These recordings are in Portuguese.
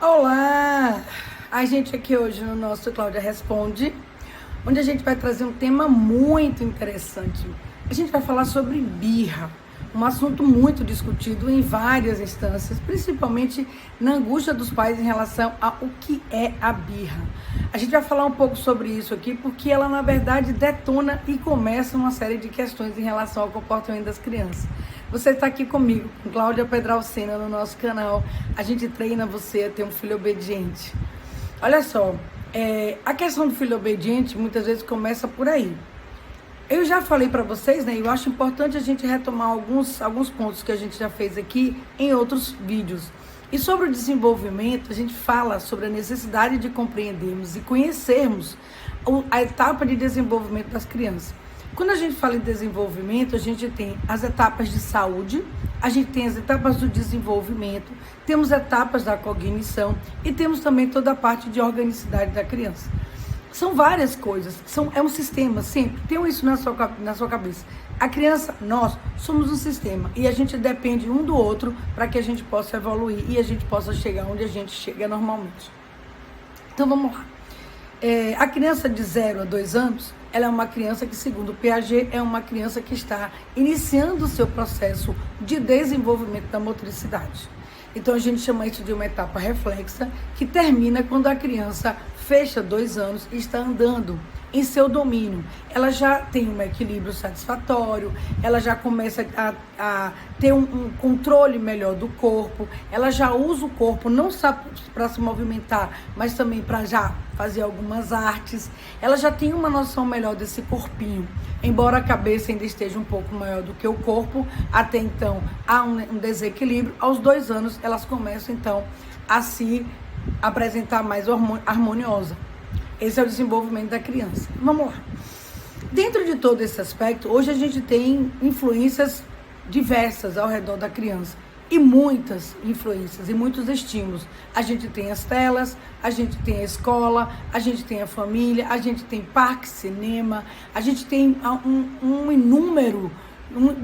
Olá! A gente aqui hoje no nosso Cláudia Responde, onde a gente vai trazer um tema muito interessante. A gente vai falar sobre birra, um assunto muito discutido em várias instâncias, principalmente na angústia dos pais em relação ao que é a birra. A gente vai falar um pouco sobre isso aqui, porque ela, na verdade, detona e começa uma série de questões em relação ao comportamento das crianças. Você está aqui comigo, com Cláudia Pedralcena, no nosso canal. A gente treina você a ter um filho obediente. Olha só, a questão do filho obediente muitas vezes começa por aí. Eu já falei para vocês, né? Eu acho importante a gente retomar alguns pontos que a gente já fez aqui em outros vídeos. E sobre o desenvolvimento, a gente fala sobre a necessidade de compreendermos e conhecermos a etapa de desenvolvimento das crianças. Quando a gente fala em desenvolvimento, a gente tem as etapas de saúde, a gente tem as etapas do desenvolvimento, temos etapas da cognição e temos também toda a parte de organicidade da criança. São várias coisas, é um sistema, sempre. Tenham isso na sua cabeça. A criança, nós, somos um sistema e a gente depende um do outro para que a gente possa evoluir e a gente possa chegar onde a gente chega normalmente. Então vamos lá. A criança de 0 a 2 anos, ela é uma criança que, segundo o Piaget, é uma criança que está iniciando o seu processo de desenvolvimento da motricidade. Então a gente chama isso de uma etapa reflexa, que termina quando a criança fecha 2 anos e está andando em seu domínio. Ela já tem um equilíbrio satisfatório, ela já começa a ter um controle melhor do corpo, ela já usa o corpo não só para se movimentar, mas também para já fazer algumas artes. Ela já tem uma noção melhor desse corpinho, embora a cabeça ainda esteja um pouco maior do que o corpo. Até então há um desequilíbrio. Aos 2 anos elas começam então a se apresentar mais harmoniosa. Esse é o desenvolvimento da criança. Vamos lá. Dentro de todo esse aspecto, hoje a gente tem influências diversas ao redor da criança. E muitas influências e muitos estímulos. A gente tem as telas, a gente tem a escola, a gente tem a família, a gente tem parque, cinema, a gente tem um inúmero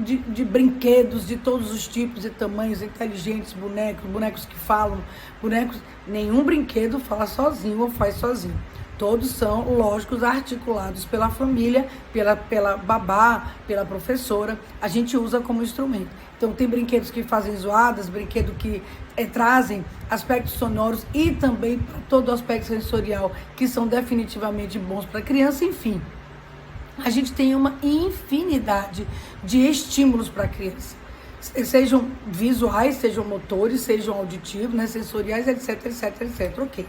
de brinquedos de todos os tipos e tamanhos, inteligentes, bonecos que falam, nenhum brinquedo fala sozinho ou faz sozinho. Todos são, lógicos, articulados pela família, pela babá, pela professora. A gente usa como instrumento. Então, tem brinquedos que fazem zoadas, brinquedos que trazem aspectos sonoros e também todo o aspecto sensorial, que são definitivamente bons para a criança. Enfim, a gente tem uma infinidade de estímulos para a criança. Sejam visuais, sejam motores, sejam auditivos, né, sensoriais, etc. Ok.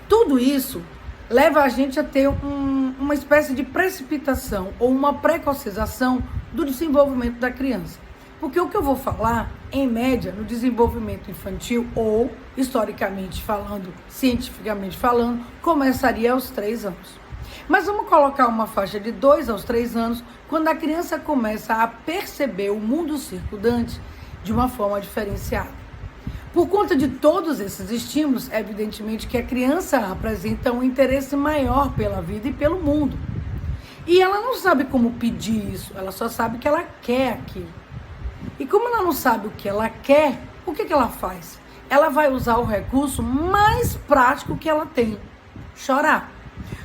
Tudo isso leva a gente a ter uma espécie de precipitação ou uma precocização do desenvolvimento da criança. Porque o que eu vou falar, em média, no desenvolvimento infantil ou, historicamente falando, cientificamente falando, começaria aos 3 anos. Mas vamos colocar uma faixa de 2 aos 3 anos, quando a criança começa a perceber o mundo circundante de uma forma diferenciada. Por conta de todos esses estímulos, é evidentemente que a criança apresenta um interesse maior pela vida e pelo mundo. E ela não sabe como pedir isso, ela só sabe que ela quer aquilo. E como ela não sabe o que ela quer, o que ela faz? Ela vai usar o recurso mais prático que ela tem: chorar.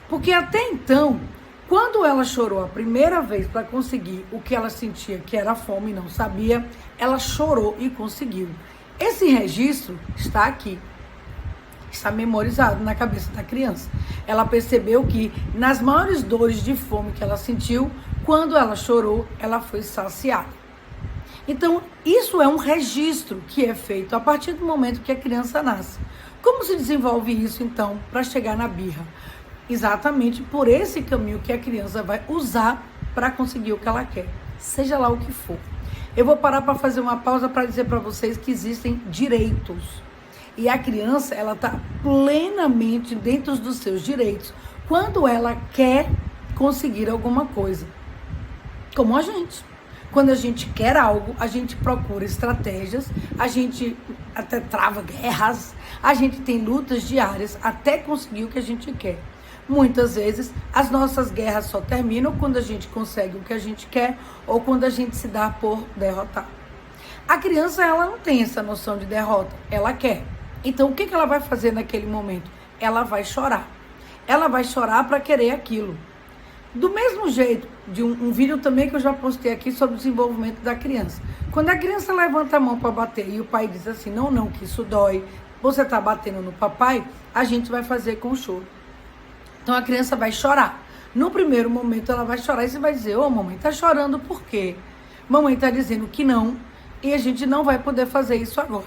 Porque até então, quando ela chorou a primeira vez para conseguir o que ela sentia que era fome e não sabia, ela chorou e conseguiu. Esse registro está aqui, está memorizado na cabeça da criança. Ela percebeu que nas maiores dores de fome que ela sentiu, quando ela chorou, ela foi saciada. Então, isso é um registro que é feito a partir do momento que a criança nasce. Como se desenvolve isso, então, para chegar na birra? Exatamente por esse caminho que a criança vai usar para conseguir o que ela quer, seja lá o que for. Eu vou parar para fazer uma pausa para dizer para vocês que existem direitos. E a criança, ela está plenamente dentro dos seus direitos quando ela quer conseguir alguma coisa. Como a gente. Quando a gente quer algo, a gente procura estratégias, a gente até trava guerras, a gente tem lutas diárias até conseguir o que a gente quer. Muitas vezes, as nossas guerras só terminam quando a gente consegue o que a gente quer ou quando a gente se dá por derrotado. A criança, ela não tem essa noção de derrota, ela quer. Então, o que ela vai fazer naquele momento? Ela vai chorar. Ela vai chorar para querer aquilo. Do mesmo jeito, de um vídeo também que eu já postei aqui sobre o desenvolvimento da criança. Quando a criança levanta a mão para bater e o pai diz assim, não, que isso dói, você está batendo no papai, a gente vai fazer com choro. Então a criança vai chorar. No primeiro momento ela vai chorar e você vai dizer, mamãe, tá chorando por quê? Mamãe tá dizendo que não e a gente não vai poder fazer isso agora.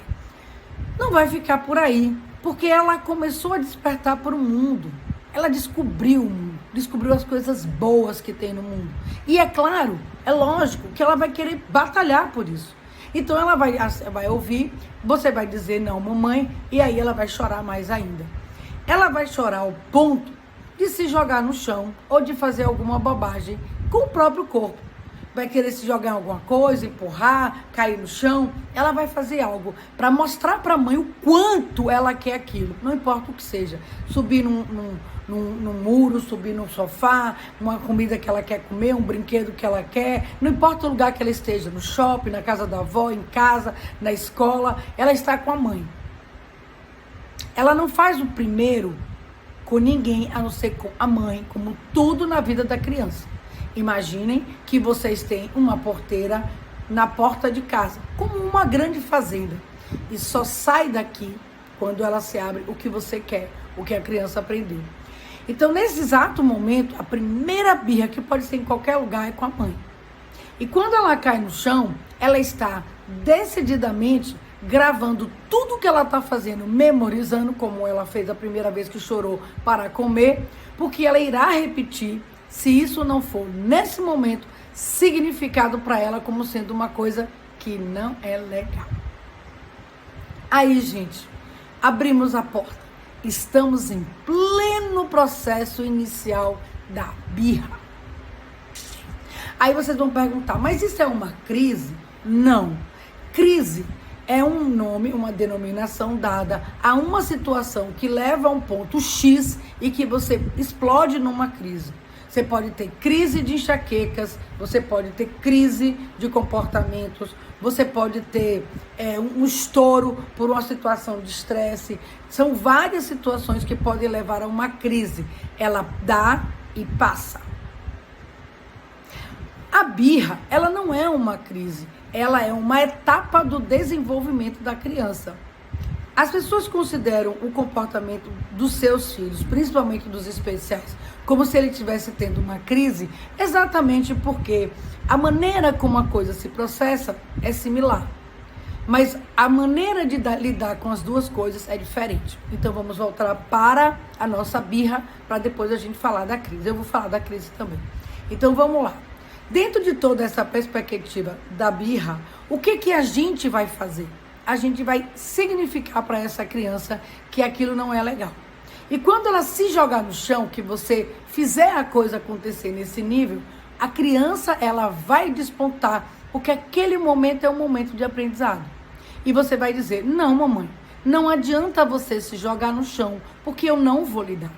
Não vai ficar por aí, porque ela começou a despertar para o mundo. Ela descobriu o mundo, descobriu as coisas boas que tem no mundo. E é claro, é lógico que ela vai querer batalhar por isso. Então ela vai ouvir, você vai dizer não, mamãe, e aí ela vai chorar mais ainda. Ela vai chorar ao ponto de se jogar no chão ou de fazer alguma bobagem com o próprio corpo. Vai querer se jogar em alguma coisa, empurrar, cair no chão. Ela vai fazer algo para mostrar para a mãe o quanto ela quer aquilo. Não importa o que seja. Subir num muro, subir num sofá, uma comida que ela quer comer, um brinquedo que ela quer. Não importa o lugar que ela esteja, no shopping, na casa da avó, em casa, na escola. Ela está com a mãe. Ela não faz o primeiro com ninguém, a não ser com a mãe, como tudo na vida da criança. Imaginem que vocês têm uma porteira na porta de casa, como uma grande fazenda. E só sai daqui quando ela se abre o que você quer, o que a criança aprendeu. Então, nesse exato momento, a primeira birra, que pode ser em qualquer lugar, é com a mãe. E quando ela cai no chão, ela está decididamente gravando tudo que ela está fazendo, memorizando, como ela fez a primeira vez que chorou para comer, porque ela irá repetir se isso não for, nesse momento, significado para ela como sendo uma coisa que não é legal. Aí, gente, abrimos a porta. Estamos em pleno processo inicial da birra. Aí vocês vão perguntar, mas isso é uma crise? Não. Crise é um nome, uma denominação dada a uma situação que leva a um ponto X e que você explode numa crise. Você pode ter crise de enxaquecas, você pode ter crise de comportamentos, você pode ter um estouro por uma situação de estresse. São várias situações que podem levar a uma crise. Ela dá e passa. A birra, ela não é uma crise, ela é uma etapa do desenvolvimento da criança. As pessoas consideram o comportamento dos seus filhos, principalmente dos especiais, como se ele estivesse tendo uma crise, exatamente porque a maneira como a coisa se processa é similar. Mas a maneira de lidar com as duas coisas é diferente. Então vamos voltar para a nossa birra, para depois a gente falar da crise. Eu vou falar da crise também. Então vamos lá. Dentro de toda essa perspectiva da birra, o que a gente vai fazer? A gente vai significar para essa criança que aquilo não é legal. E quando ela se jogar no chão, que você fizer a coisa acontecer nesse nível, a criança, ela vai despontar, porque aquele momento é um momento de aprendizado. E você vai dizer, não, mamãe, não adianta você se jogar no chão, porque eu não vou lhe dar.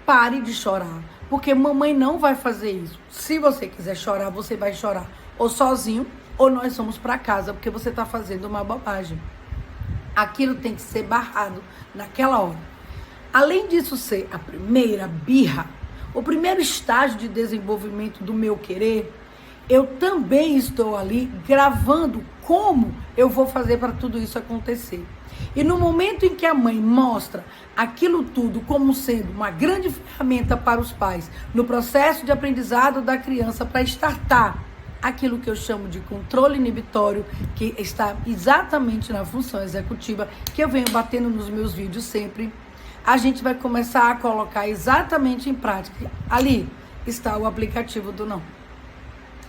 Pare de chorar, porque mamãe não vai fazer isso. Se você quiser chorar, você vai chorar ou sozinho, ou nós vamos para casa, porque você está fazendo uma bobagem. Aquilo tem que ser barrado naquela hora. Além disso ser a primeira birra, o primeiro estágio de desenvolvimento do meu querer, eu também estou ali gravando como eu vou fazer para tudo isso acontecer. E no momento em que a mãe mostra aquilo tudo como sendo uma grande ferramenta para os pais, no processo de aprendizado da criança para startar aquilo que eu chamo de controle inibitório, que está exatamente na função executiva, que eu venho batendo nos meus vídeos sempre, a gente vai começar a colocar exatamente em prática. Ali está o aplicativo do não.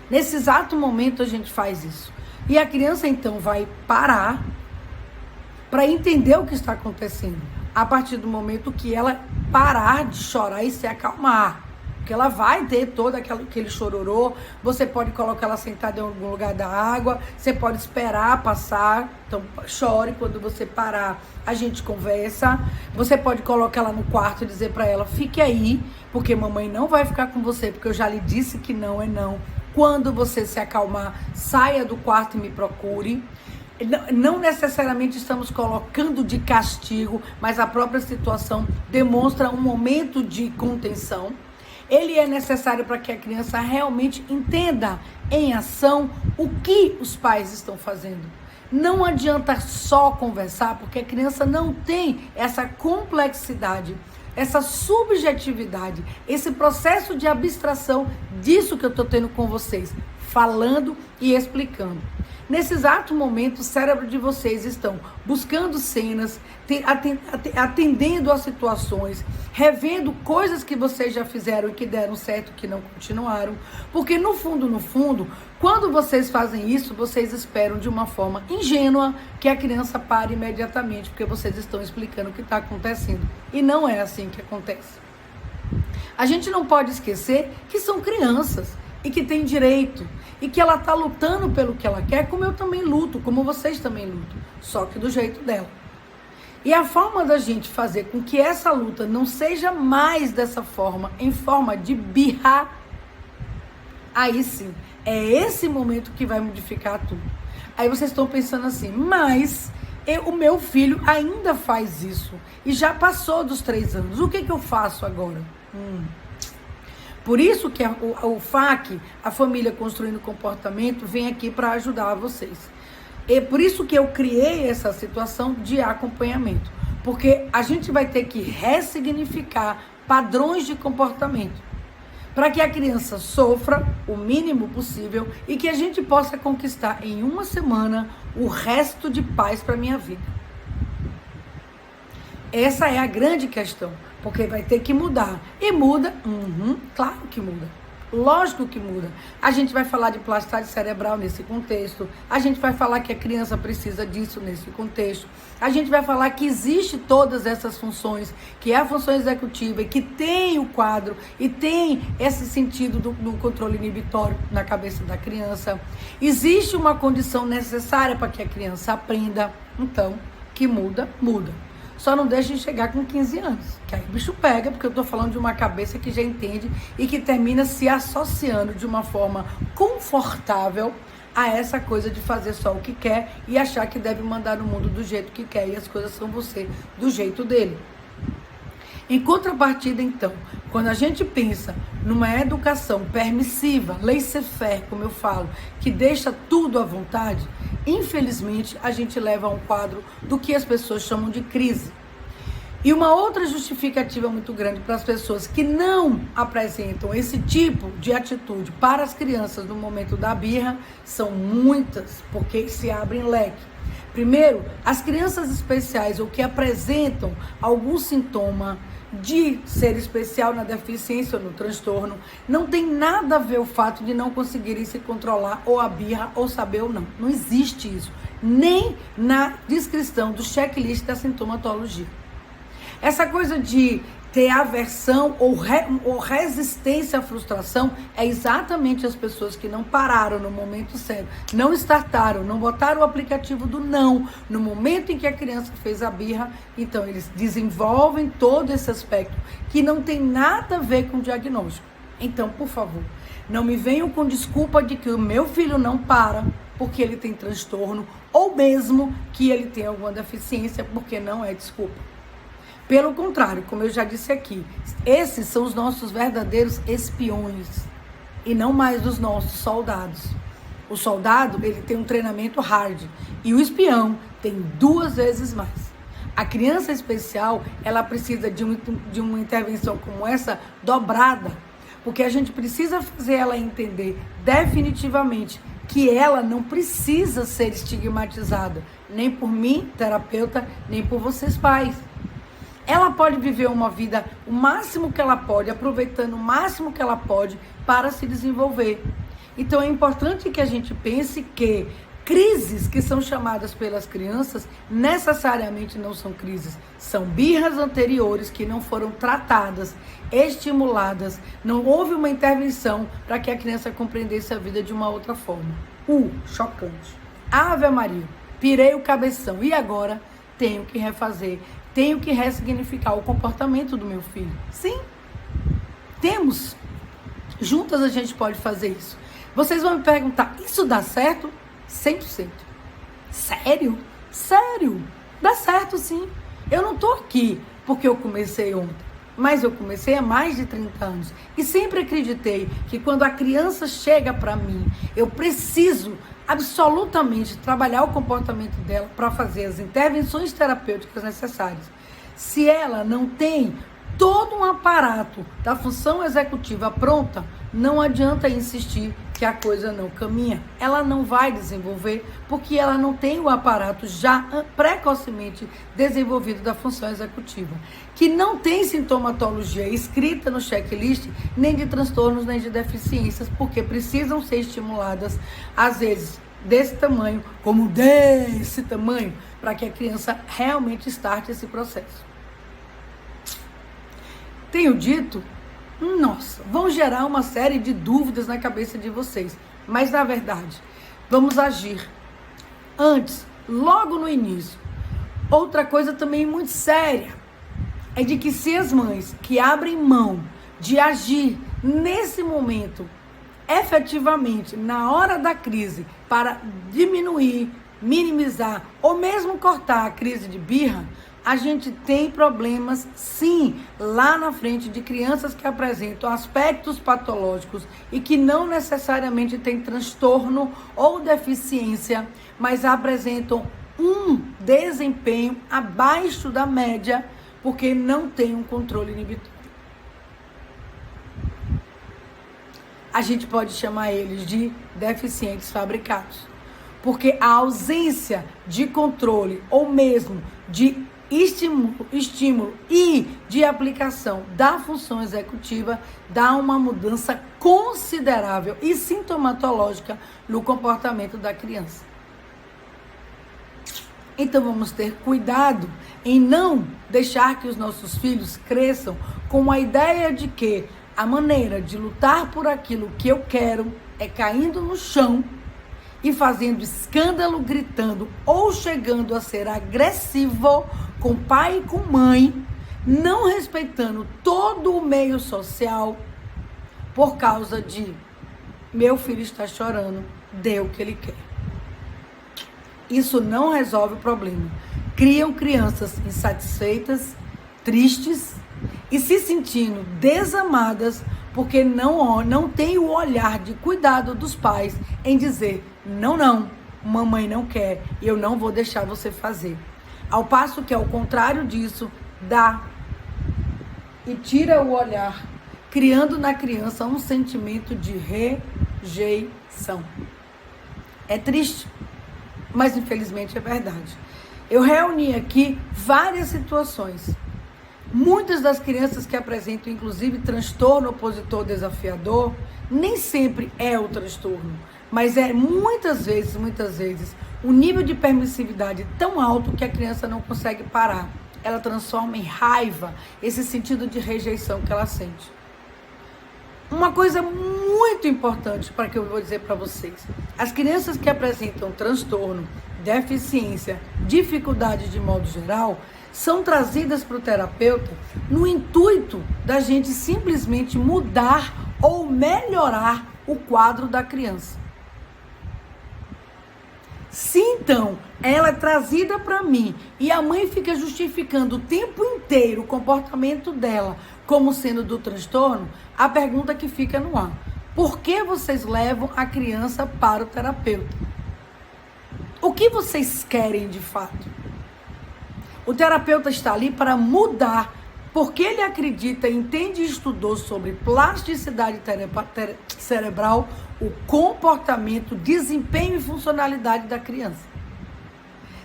Nesse exato momento a gente faz isso. E a criança então vai parar para entender o que está acontecendo. A partir do momento que ela parar de chorar e se acalmar. Porque ela vai ter todo aquele chororô, você pode colocar ela sentada em algum lugar da água, você pode esperar passar, então chore, quando você parar, a gente conversa, você pode colocar ela no quarto e dizer para ela, fique aí, porque mamãe não vai ficar com você, porque eu já lhe disse que não é não. Quando você se acalmar, saia do quarto e me procure. Não necessariamente estamos colocando de castigo, mas a própria situação demonstra um momento de contenção. Ele é necessário para que a criança realmente entenda em ação o que os pais estão fazendo. Não adianta só conversar, porque a criança não tem essa complexidade, essa subjetividade, esse processo de abstração disso que eu estou tendo com vocês, falando e explicando. Nesse exato momento, o cérebro de vocês estão buscando cenas, atendendo a situações, revendo coisas que vocês já fizeram e que deram certo, que não continuaram. Porque no fundo, quando vocês fazem isso, vocês esperam de uma forma ingênua que a criança pare imediatamente, porque vocês estão explicando o que está acontecendo. E não é assim que acontece. A gente não pode esquecer que são crianças e que tem direito, e que ela está lutando pelo que ela quer, como eu também luto, como vocês também lutam, só que do jeito dela. E a forma da gente fazer com que essa luta não seja mais dessa forma, em forma de birra, aí sim, é esse momento que vai modificar tudo. Aí vocês estão pensando assim, mas o meu filho ainda faz isso, e já passou dos 3 anos, o que eu faço agora? Por isso que o FAQ, a Família Construindo Comportamento, vem aqui para ajudar vocês. É por isso que eu criei essa situação de acompanhamento. Porque a gente vai ter que ressignificar padrões de comportamento. Para que a criança sofra o mínimo possível e que a gente possa conquistar em uma semana o resto de paz para a minha vida. Essa é a grande questão. Porque vai ter que mudar. E muda? Claro que muda. Lógico que muda. A gente vai falar de plasticidade cerebral nesse contexto. A gente vai falar que a criança precisa disso nesse contexto. A gente vai falar que existe todas essas funções, que é a função executiva e que tem o quadro e tem esse sentido do controle inibitório na cabeça da criança. Existe uma condição necessária para que a criança aprenda. Então, que muda, muda. Só não deixem chegar com 15 anos, que aí o bicho pega, porque eu estou falando de uma cabeça que já entende e que termina se associando de uma forma confortável a essa coisa de fazer só o que quer e achar que deve mandar no mundo do jeito que quer e as coisas são você do jeito dele. Em contrapartida, então, quando a gente pensa numa educação permissiva, laissez-faire, como eu falo, que deixa tudo à vontade, infelizmente, a gente leva a um quadro do que as pessoas chamam de crise. E uma outra justificativa muito grande para as pessoas que não apresentam esse tipo de atitude para as crianças no momento da birra são muitas, porque se abrem leque. Primeiro, as crianças especiais ou que apresentam algum sintoma de ser especial na deficiência ou no transtorno, não tem nada a ver o fato de não conseguirem se controlar ou a birra ou saber ou não. Não existe isso, nem na descrição do checklist da sintomatologia. Essa coisa de ter aversão ou resistência à frustração é exatamente as pessoas que não pararam no momento certo, não startaram, não botaram o aplicativo do não no momento em que a criança fez a birra. Então eles desenvolvem todo esse aspecto que não tem nada a ver com o diagnóstico. Então, por favor, não me venham com desculpa de que o meu filho não para porque ele tem transtorno ou mesmo que ele tem alguma deficiência, porque não é desculpa. Pelo contrário, como eu já disse aqui, esses são os nossos verdadeiros espiões e não mais os nossos soldados. O soldado, ele tem um treinamento hard e o espião tem 2 vezes mais. A criança especial, ela precisa de uma intervenção como essa dobrada, porque a gente precisa fazer ela entender definitivamente que ela não precisa ser estigmatizada, nem por mim, terapeuta, nem por vocês pais. Ela pode viver uma vida o máximo que ela pode, aproveitando o máximo que ela pode para se desenvolver. Então é importante que a gente pense que crises que são chamadas pelas crianças necessariamente não são crises, são birras anteriores que não foram tratadas, estimuladas, não houve uma intervenção para que a criança compreendesse a vida de uma outra forma. Chocante. Ave Maria, pirei o cabeção e agora tenho que refazer. Tenho que ressignificar o comportamento do meu filho. Sim, temos. Juntas a gente pode fazer isso. Vocês vão me perguntar, isso dá certo? 100%. Sério? Sério? Dá certo sim. Eu não tô aqui porque eu comecei ontem, mas eu comecei há mais de 30 anos. E sempre acreditei que quando a criança chega para mim, eu preciso absolutamente trabalhar o comportamento dela para fazer as intervenções terapêuticas necessárias. Se ela não tem todo um aparato da função executiva pronta, não adianta insistir que a coisa não caminha. Ela não vai desenvolver porque ela não tem o aparato já precocemente desenvolvido da função executiva, que não tem sintomatologia escrita no checklist, nem de transtornos, nem de deficiências, porque precisam ser estimuladas, às vezes, desse tamanho, como desse tamanho, para que a criança realmente starte esse processo. Tenho dito, nossa, vão gerar uma série de dúvidas na cabeça de vocês. Mas, na verdade, vamos agir. Antes, logo no início. Outra coisa também muito séria é de que se as mães que abrem mão de agir nesse momento, efetivamente, na hora da crise, para diminuir, minimizar ou mesmo cortar a crise de birra, a gente tem problemas, sim, lá na frente de crianças que apresentam aspectos patológicos e que não necessariamente têm transtorno ou deficiência, mas apresentam um desempenho abaixo da média porque não tem um controle inibitório. A gente pode chamar eles de deficientes fabricados, porque a ausência de controle ou mesmo de estímulo e de aplicação da função executiva dá uma mudança considerável e sintomatológica no comportamento da criança. Então vamos ter cuidado em não deixar que os nossos filhos cresçam com a ideia de que a maneira de lutar por aquilo que eu quero é caindo no chão e fazendo escândalo, gritando ou chegando a ser agressivo com pai e com mãe, não respeitando todo o meio social por causa de meu filho está chorando, dê o que ele quer. Isso não resolve o problema. Criam crianças insatisfeitas, tristes e se sentindo desamadas porque não tem o olhar de cuidado dos pais em dizer não, mamãe não quer e eu não vou deixar você fazer. Ao passo que, ao contrário disso, dá e tira o olhar, criando na criança um sentimento de rejeição. É triste, mas infelizmente é verdade. Eu reuni aqui várias situações. Muitas das crianças que apresentam, inclusive, transtorno opositor desafiador, nem sempre é o transtorno, mas é muitas vezes, o nível de permissividade tão alto que a criança não consegue parar. Ela transforma em raiva esse sentido de rejeição que ela sente. Uma coisa muito importante para que eu vou dizer para vocês. As crianças que apresentam transtorno, deficiência, dificuldade de modo geral, são trazidas para o terapeuta no intuito da gente simplesmente mudar ou melhorar o quadro da criança. Se então ela é trazida para mim e a mãe fica justificando o tempo inteiro o comportamento dela como sendo do transtorno, a pergunta que fica no ar: por que vocês levam a criança para o terapeuta? O que vocês querem de fato? O terapeuta está ali para mudar, porque ele acredita, entende e estudou sobre plasticidade cerebral, o comportamento, desempenho e funcionalidade da criança.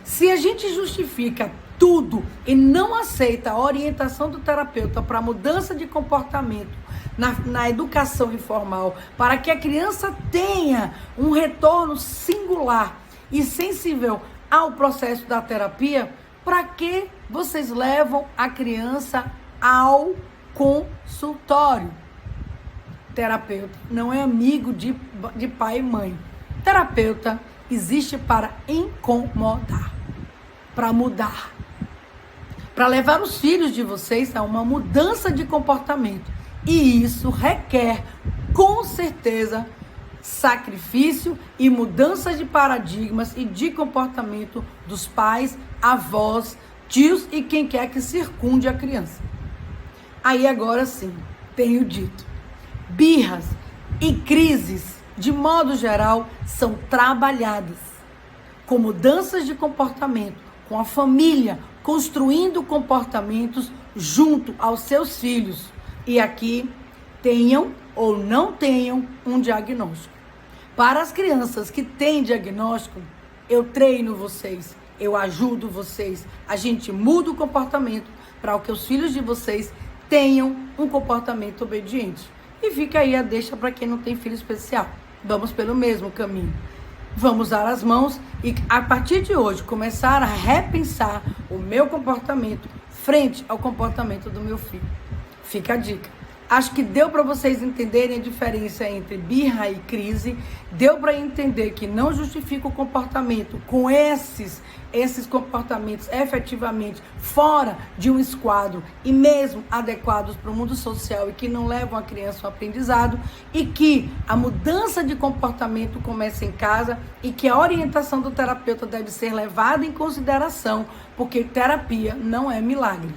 Se a gente justifica tudo e não aceita a orientação do terapeuta para mudança de comportamento na educação informal, para que a criança tenha um retorno singular e sensível ao processo da terapia, para que vocês levam a criança ao consultório? Terapeuta não é amigo de pai e mãe. Terapeuta existe para incomodar, para mudar, para levar os filhos de vocês a uma mudança de comportamento. E isso requer, com certeza, sacrifício e mudança de paradigmas e de comportamento dos pais, avós, tios e quem quer que circunde a criança. Aí agora sim, tenho dito, birras e crises, de modo geral, são trabalhadas com mudanças de comportamento, com a família construindo comportamentos junto aos seus filhos. E aqui tenham ou não tenham um diagnóstico. Para as crianças que têm diagnóstico, eu treino vocês, eu ajudo vocês, a gente muda o comportamento para que os filhos de vocês tenham um comportamento obediente. E fica aí a deixa para quem não tem filho especial. Vamos pelo mesmo caminho. Vamos dar as mãos e, a partir de hoje, começar a repensar o meu comportamento frente ao comportamento do meu filho. Fica a dica. Acho que deu para vocês entenderem a diferença entre birra e crise. Deu para entender que não justifica o comportamento com esses comportamentos efetivamente fora de um esquadro e mesmo adequados para o mundo social e que não levam a criança ao aprendizado, e que a mudança de comportamento começa em casa e que a orientação do terapeuta deve ser levada em consideração, porque terapia não é milagre.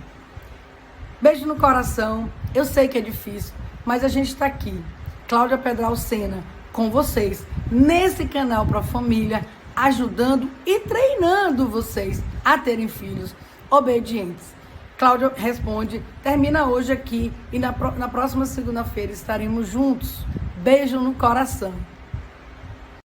Beijo no coração. Eu sei que é difícil, mas a gente está aqui. Cláudia Pedral Sena, com vocês, nesse canal para a família, ajudando e treinando vocês a terem filhos obedientes. Cláudia Responde termina hoje aqui e na próxima segunda-feira estaremos juntos. Beijo no coração.